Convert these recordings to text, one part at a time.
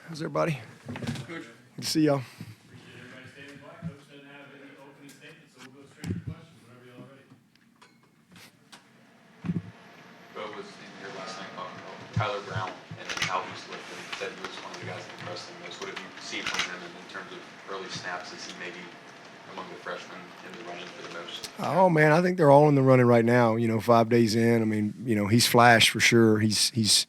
How's everybody? Coach. Good to see y'all. Appreciate everybody staying by. Coach doesn't have any opening statements, so we'll go straight to questions whenever y'all ready. Bo was in here last night talking about Tyler Brown and how he's lifting. He said he was one of the guys that impressed him most. What have you seen from him in terms of early snaps? Is he maybe among the freshmen in the running for the most? Oh, man, I think they're all in the running right now, 5 days in. I mean, he's flashed for sure. He's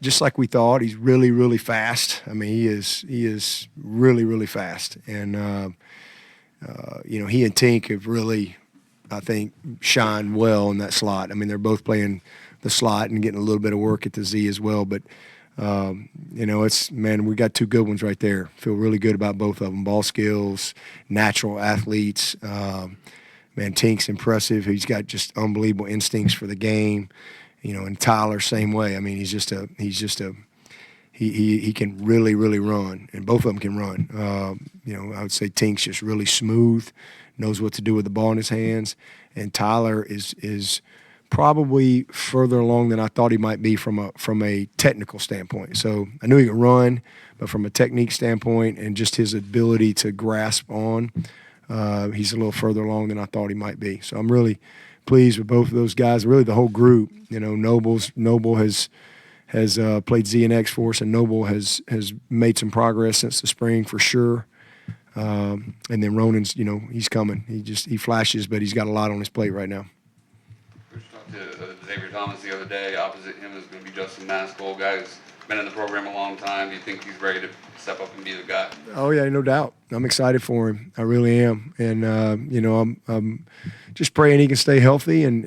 just like we thought. He's really, really fast. I mean, he is really, really fast. And, he and Tink have really, I think, shined well in that slot. I mean, they're both playing the slot and getting a little bit of work at the Z as well. But, we got two good ones right there. Feel really good about both of them. Ball skills, natural athletes. Tink's impressive. He's got just unbelievable instincts for the game. And Tyler, same way. I mean, he can really, really run, and both of them can run. I would say Tink's just really smooth, knows what to do with the ball in his hands, and Tyler is probably further along than I thought he might be from a technical standpoint. So I knew he could run, but from a technique standpoint and just his ability to grasp on, he's a little further along than I thought he might be. So I'm really pleased with both of those guys, really the whole group. Noble has played Z and X for us, and Noble has made some progress since the spring for sure. And then Ronan's, he's coming. He flashes, but he's got a lot on his plate right now. We talked to Xavier Thomas the other day. Opposite him is going to be Justin Maskell. Guy's been in the program a long time. Do you think he's ready to step up and be the guy? Oh yeah, no doubt. I'm excited for him. I really am. And I'm just praying he can stay healthy, and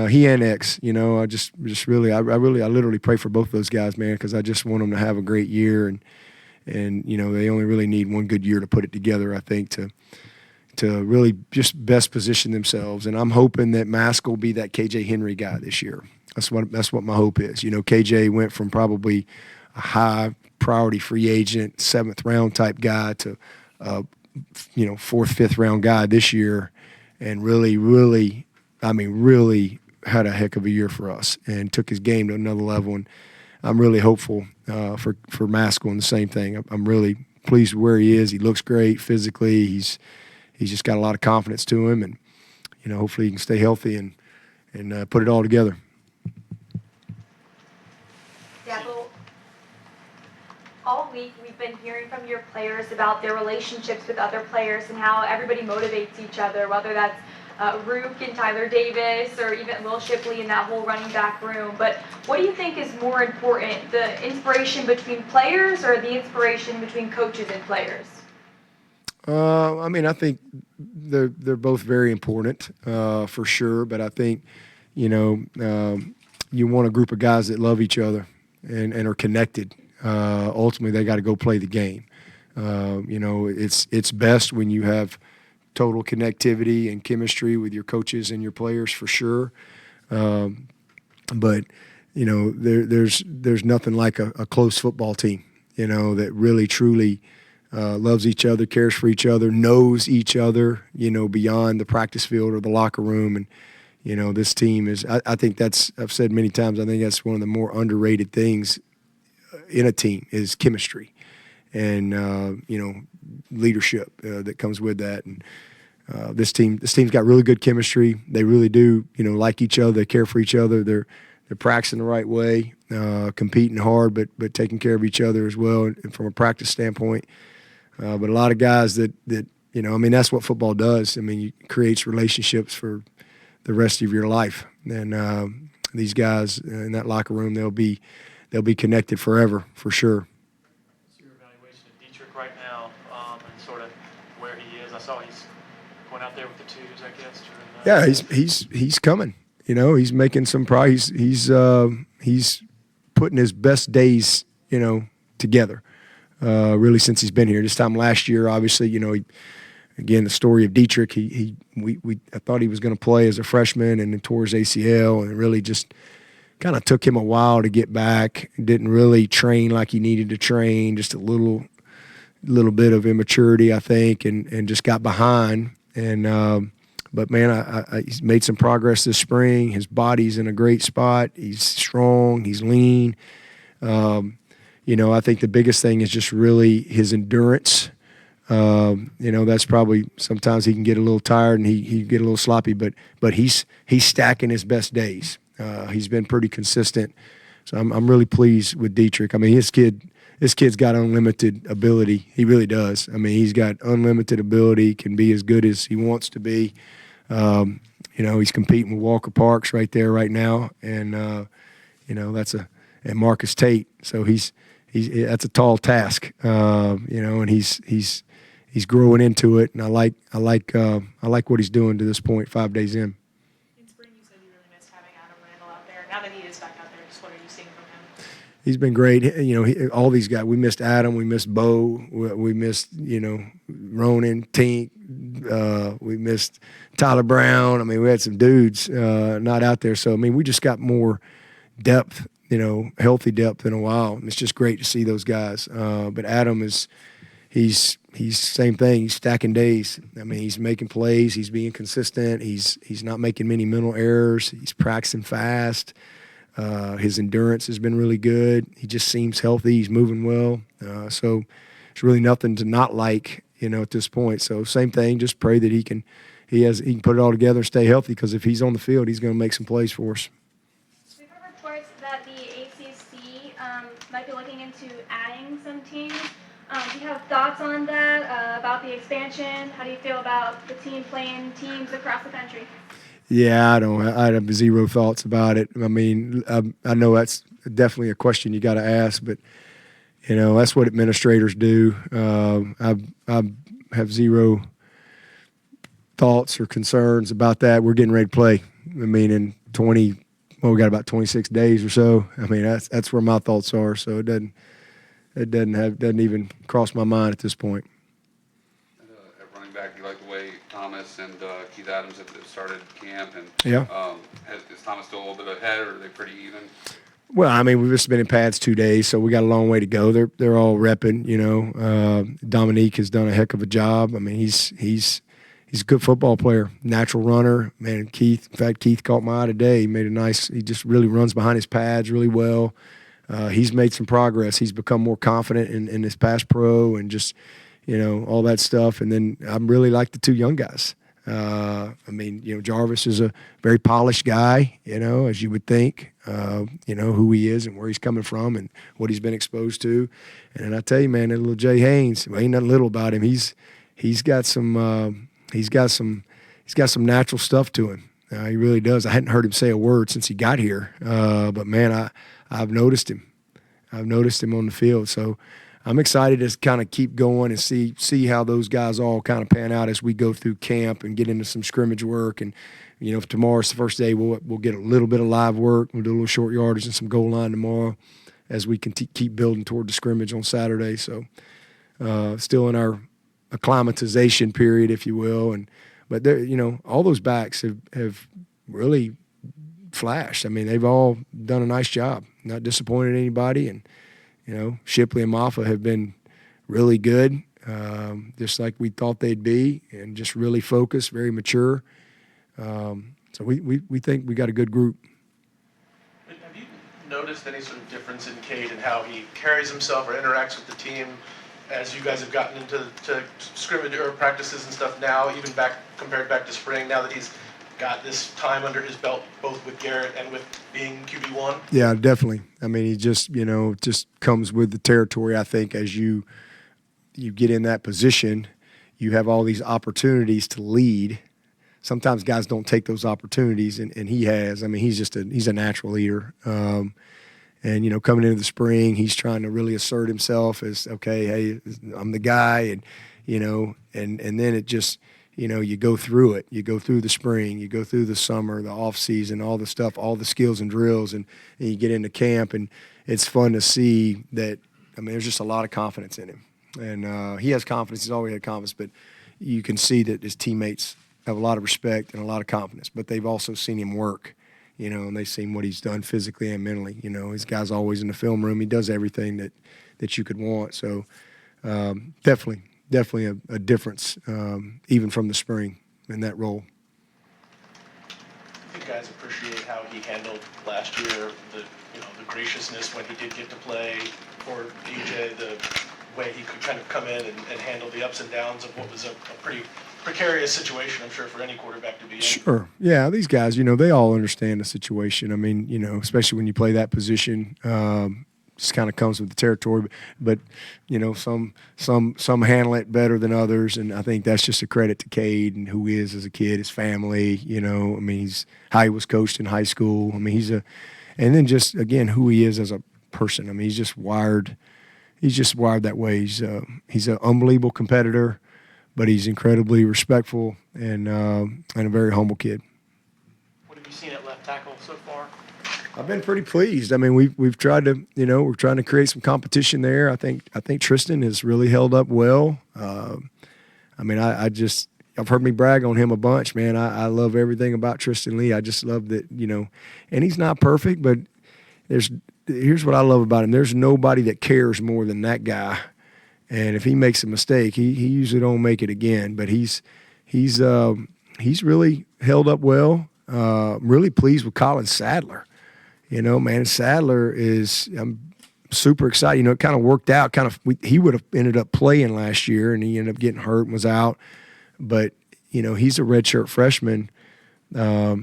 he and X. I literally pray for both those guys, man, because I just want them to have a great year, and they only really need one good year to put it together, I think, to really just best position themselves. And I'm hoping that Maskell will be that KJ Henry guy this year. That's what my hope is. KJ went from probably a high priority free agent, 7th round type guy to 4th, 5th round guy this year, and really had a heck of a year for us and took his game to another level. And I'm really hopeful for Maskell and the same thing. I'm really pleased with where he is. He looks great physically. He's just got a lot of confidence to him, and hopefully he can stay healthy and put it all together. Dabo, all week we've been hearing from your players about their relationships with other players and how everybody motivates each other, whether that's Rook and Tyler Davis or even Will Shipley in that whole running back room. But what do you think is more important, the inspiration between players or the inspiration between coaches and players? I think they're both very important for sure. But I think, you want a group of guys that love each other and are connected. Ultimately, they got to go play the game. It's best when you have total connectivity and chemistry with your coaches and your players for sure. But there's nothing like a close football team, that really truly loves each other, cares for each other, knows each other, beyond the practice field or the locker room. And, this team is, I think I've said many times, I think that's one of the more underrated things in a team is chemistry and, leadership that comes with that. And this team's got really good chemistry. They really do, like each other. They care for each other. They're practicing the right way, competing hard, but taking care of each other as well, and from a practice standpoint. But a lot of guys that that's what football does. It creates relationships for the rest of your life. And these guys in that locker room, they'll be connected forever for sure. What's your evaluation of Dietrich right now, and sort of where he is? I saw he's going out there with the twos, I guess. He's coming. He's making some progress. He's putting his best days, together. Really since he's been here. This time last year, obviously, again, the story of Dietrich, I thought he was going to play as a freshman and then tore his ACL, and it really just kind of took him a while to get back. Didn't really train like he needed to train, just a little bit of immaturity, I think, and just got behind. And but man, he's made some progress this spring. His body's in a great spot. He's strong. He's lean. I think the biggest thing is just really his endurance. That's probably sometimes he can get a little tired and he get a little sloppy, but he's stacking his best days. He's been pretty consistent, so I'm really pleased with Dietrich. I mean, this kid's got unlimited ability. He really does. I mean, he's got unlimited ability. Can be as good as he wants to be. He's competing with Walker Parks right there right now, and and Marcus Tate. So he's that's a tall task. And he's growing into it, and I like what he's doing to this point, 5 days in. In spring, you said you really missed having Adam Randall out there. Now that he is back out there, just what are you seeing from him? He's been great. All these guys. We missed Adam. We missed Bo. We missed Ronan, Tink. We missed Tyler Brown. I mean, we had some dudes not out there. So I mean, we just got more depth. Healthy depth in a while. And it's just great to see those guys. But Adam he's same thing. He's stacking days. I mean, he's making plays. He's being consistent. He's not making many mental errors. He's practicing fast. His endurance has been really good. He just seems healthy. He's moving well. So it's really nothing to not like, at this point. So same thing. Just pray that he can put it all together and stay healthy, because if he's on the field, he's going to make some plays for us. We've heard reports that the ACC might be looking into adding some teams. Do you have thoughts on that, about the expansion? How do you feel about the team playing teams across the country? Yeah, I have zero thoughts about it. I mean, I know that's definitely a question you got to ask, but that's what administrators do. I have zero thoughts or concerns about that. We're getting ready to play. I mean, we got about 26 days or so. I mean, that's where my thoughts are. So it doesn't even cross my mind at this point. At running back, you like the way Thomas and Keith Adams have started camp, and Yeah. Is Thomas still a little bit ahead, or are they pretty even? Well, I mean, we've just been in pads 2 days, so we got a long way to go. They're all repping. Dominique has done a heck of a job. I mean, he's a good football player, natural runner. Man, Keith caught my eye today. He just really runs behind his pads really well. He's made some progress. He's become more confident in his pass pro and just, all that stuff. And then I really like the two young guys. Jarvis is a very polished guy, as you would think, who he is and where he's coming from and what he's been exposed to. And then I tell you, man, that little Jay Haynes, ain't nothing little about him. He's got some natural stuff to him. He really does. I hadn't heard him say a word since he got here. But man, I've noticed him. I've noticed him on the field. So I'm excited to kind of keep going and see how those guys all kind of pan out as we go through camp and get into some scrimmage work. And, if tomorrow's the first day, we'll get a little bit of live work. We'll do a little short yardage and some goal line tomorrow as we can keep building toward the scrimmage on Saturday. So still in our acclimatization period, if you will. But all those backs have really flashed. I mean, they've all done a nice job, not disappointed anybody. And, Shipley and Maffa have been really good, just like we thought they'd be, and just really focused, very mature. So we think we got a good group. Have you noticed any sort of difference in Cade and how he carries himself or interacts with the team as you guys have gotten into scrimmage or practices and stuff now, even compared back to spring, now that he's got this time under his belt, both with Garrett and with being QB1? Yeah, definitely. I mean, he just comes with the territory. I think as you get in that position, you have all these opportunities to lead. Sometimes guys don't take those opportunities, and he has. I mean, he's a natural leader. And, coming into the spring, he's trying to really assert himself as, okay, hey, I'm the guy. And, and then it just, you go through it. You go through the spring, you go through the summer, the off season, all the stuff, all the skills and drills, and you get into camp, and it's fun to see that. I mean, there's just a lot of confidence in him, and he has confidence. He's always had confidence, but you can see that his teammates have a lot of respect and a lot of confidence, but they've also seen him work, and they've seen what he's done physically and mentally. His guy's always in the film room. He does everything that you could want. So definitely a difference, even from the spring in that role. I think guys appreciate how he handled last year, the graciousness when he did get to play for AJ, the way he could kind of come in and handle the ups and downs of what was a pretty precarious situation, I'm sure, for any quarterback to be in. Sure. Yeah, these guys, they all understand the situation. I mean, especially when you play that position, just kind of comes with the territory. But some handle it better than others, and I think that's just a credit to Cade and who he is as a kid, his family. I mean, he's how he was coached in high school. I mean, and then just again who he is as a person. I mean, he's just wired. He's just wired that way. He's an unbelievable competitor, but he's incredibly respectful and a very humble kid. What have you seen at left tackle so far? I've been pretty pleased. I mean, we've tried to, we're trying to create some competition there. I think Tristan has really held up well. I mean, I've heard me brag on him a bunch, man. I love everything about Tristan Lee. I just love that, and he's not perfect, but here's what I love about him. There's nobody that cares more than that guy. And if he makes a mistake, he usually don't make it again. But he's really held up well. I'm really pleased with Colin Sadler. Man, Sadler I'm super excited. It kind of worked out. He would have ended up playing last year, and he ended up getting hurt and was out. But he's a redshirt freshman. I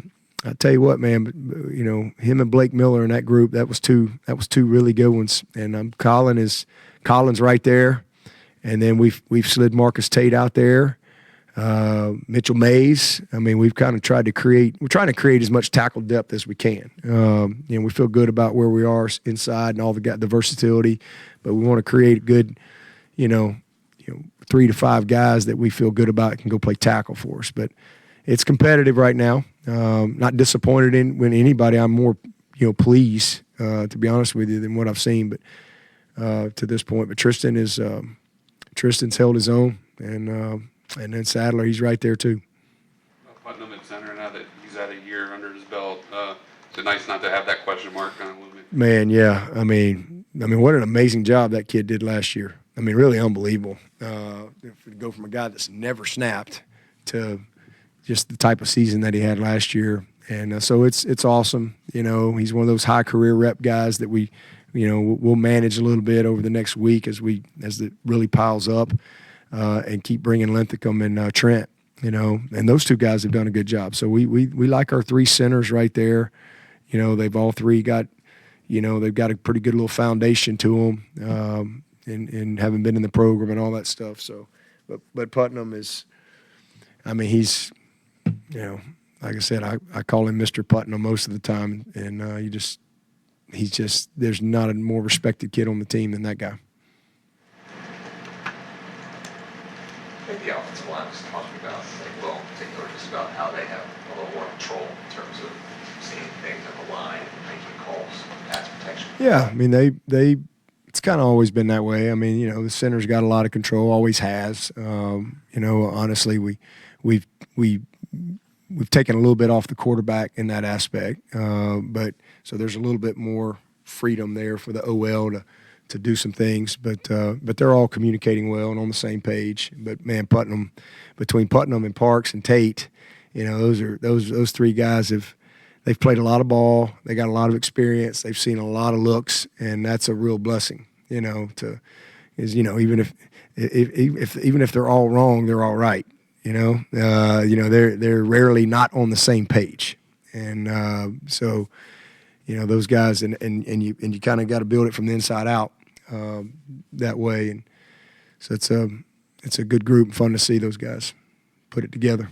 tell you what, man. Him and Blake Miller in that group, that was two really good ones. And Colin's right there. And then we've slid Marcus Tate out there, Mitchell Mays. I mean, we're trying to create as much tackle depth as we can. We feel good about where we are inside and all the versatility, but we want to create good, 3 to 5 guys that we feel good about can go play tackle for us. But it's competitive right now. Not disappointed in anybody. I'm more, pleased, to be honest with you, than what I've seen. But to this point, but Tristan's held his own, and then Sadler, he's right there too. Putnam at center now that he's had a year under his belt. It's nice not to have that question mark on him. Man, yeah. I mean, what an amazing job that kid did last year. I mean, really unbelievable. To go from a guy that's never snapped to just the type of season that he had last year, and so it's awesome. He's one of those high career rep guys that we'll manage a little bit over the next week as it really piles up, and keep bringing Linthicum and Trent, and those two guys have done a good job. So we like our 3 centers right there. They've all 3 got, they've got a pretty good little foundation to them, and having been in the program and all that stuff. So, but Putnam is, I mean, he's, like I said, I call him Mr. Putnam most of the time, and he's just, there's not a more respected kid on the team than that guy. Maybe the offensive line was talking about, in particular, just about how they have a little more control in terms of seeing things on the line and making calls, pass protection. Yeah, I mean, it's kind of always been that way. I mean, the center's got a lot of control, always has. Honestly, we've taken a little bit off the quarterback in that aspect, but so there's a little bit more freedom there for the OL to do some things, but they're all communicating well and on the same page. But man, between Putnam and Parks and Tate, those 3 guys they've played a lot of ball, they got a lot of experience, they've seen a lot of looks, and that's a real blessing. Even if they're all wrong, they're all right. They're rarely not on the same page, and so those guys, and you kind of got to build it from the inside out that way, and so it's a good group, fun to see those guys put it together.